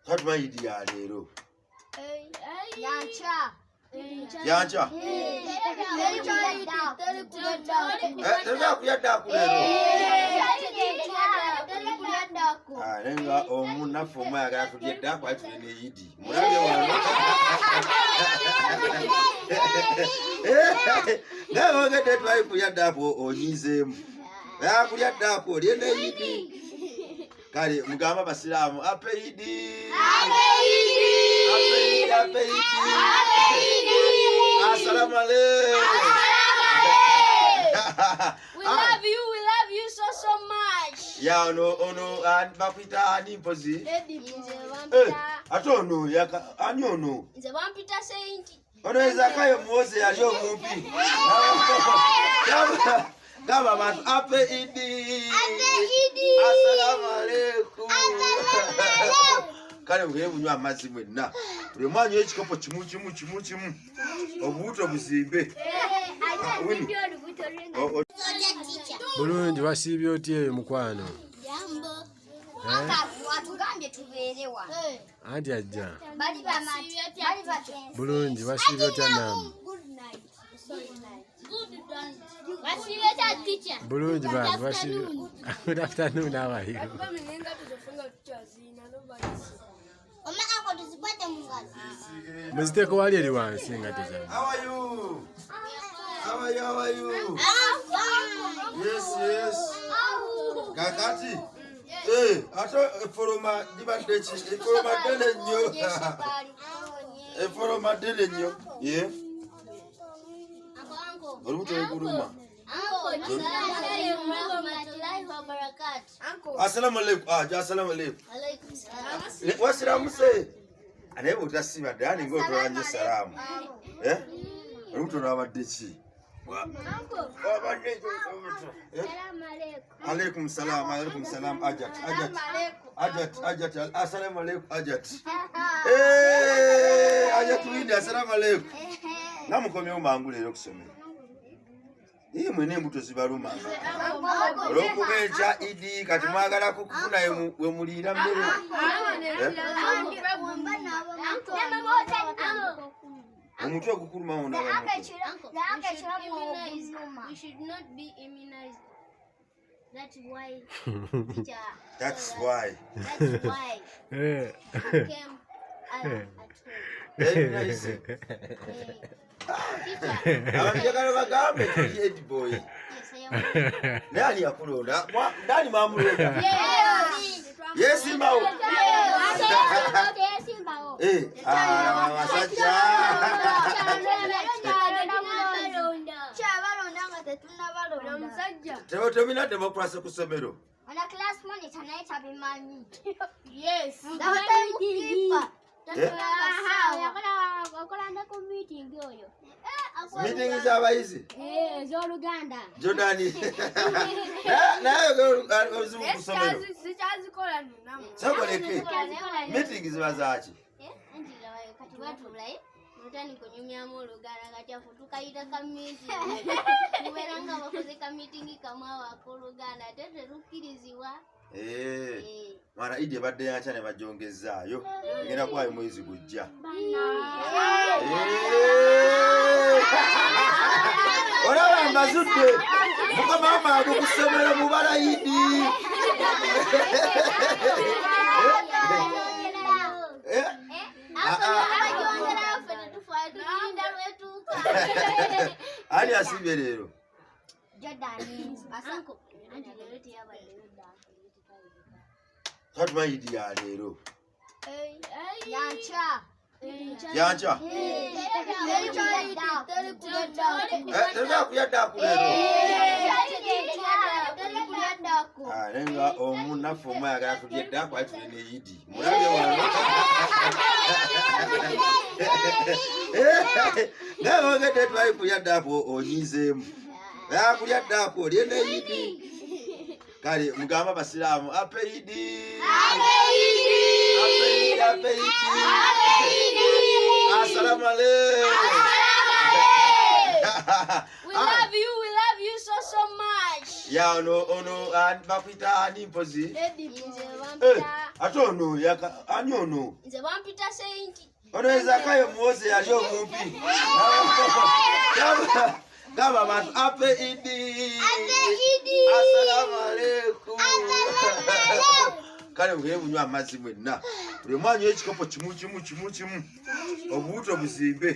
Fatuma Idd ya leero. Yancha. Yancha. Tega kuyaddaku leero. Nenga omunafu omwe ayagala tulya eddaku aye tulye ne Idd. Mulabye wano. Nawe ogedde twali kulya ddaku onyizeemu. Kulya ddaku olye ne Idd. Kale mugamba abasiraamu ape Idd. Assalamu alaikum. We love you so much. Ya ono bakwita ani mpozi? Ate ono ani ono? Nze bampita Saint. Ono Ezakayo muwoze yali omumpi. Gamba abantu ape Idd. Assalamu alaikum. Kale ngeye munywa amazzi mwenna. Buli mwanyi ekikopo kimu. Obuto buzimbe. Bulungi wasiibye otya mukwano? Jambo. Watugambye tubeerewa. Anti ajja. Bali bakensi. Bulungi wasiibye otya namu? Good night. Wasiibye otya teacher? Bulungi bali wasiibye. Good afternoon, how are you? Muziteeko wali eri wansi nga tezama. How are you? Yes. Kakati. Ate eforoma dibadde ki? Eforoma ddene nnyo. Eforoma ddene nnyo. Ye. Olubuto luguluma. Assalamu alaikum. Assalamu alaikum. Wasiramu se. Ane utasiba dani ngo tolanje salamu. Olubuto lwabadde ki? Alaikum salam. Ajat. Assalamu alaikum Ajat. Ajat windi assalamu alaikum. Namukomyewo mangu leero kusomera. Iyi mwene embuto zibaluma. Olw'okubeekya Idd kati mwagala kukufuna we muliira mmere. Omutwe gukuluma wona abantu. We should not be immunized. That's why. That's why. I came at home. Very nice. Abajagala bagambe tuli Idd boy. Yes, I am. Nani yakulonda? Nani mamulonda? Yes, Mao. Tebina democracy ku somero. On a class monitor night have been money. Yes. Meeting is abayizi. Z'Oluganda. Jordani. Naye ozungu ku somero. Sikyazikola nnamu. Sakoleke. Meeting zibazaki. Mutani kunyumyamu Oluganda kati afu tukayita ka meeting. Muberanga bakoze ka meeting kamwa wako Oluganda tete lukkirizibwa. Mwana Idd ebadde yakya ne bajongezaayo. Egenda kwayo mwezi gujja. Olaba mbazudde. Mukama amangu ku ssomero mubala Idd. Ani asibye leero? Fatuma Idd ya leero. Yancha. Tega kuyaddaku leero. Nenga omunafu omwe ayagala tulya eddaku aye tulye ne Idd. Mulabye wano. Nawe ogedde twali kulya ddaku onyizeemu. Kulya ddaku olye ne Idd. Kale mugamba abasiraamu ape Idd. Assalamu alaikum. We love you so much. Ya ono bakwita ani mpozi? Nze bampita ate ono yaka ani ono nze bampita senti ono ezakayo muwoze yali omumpi gaba abantu ape idi assalamu alaikum kale ngeye bunywa amazzi mwenna buli mwanyi ekikopo kimu obubuto buzimbe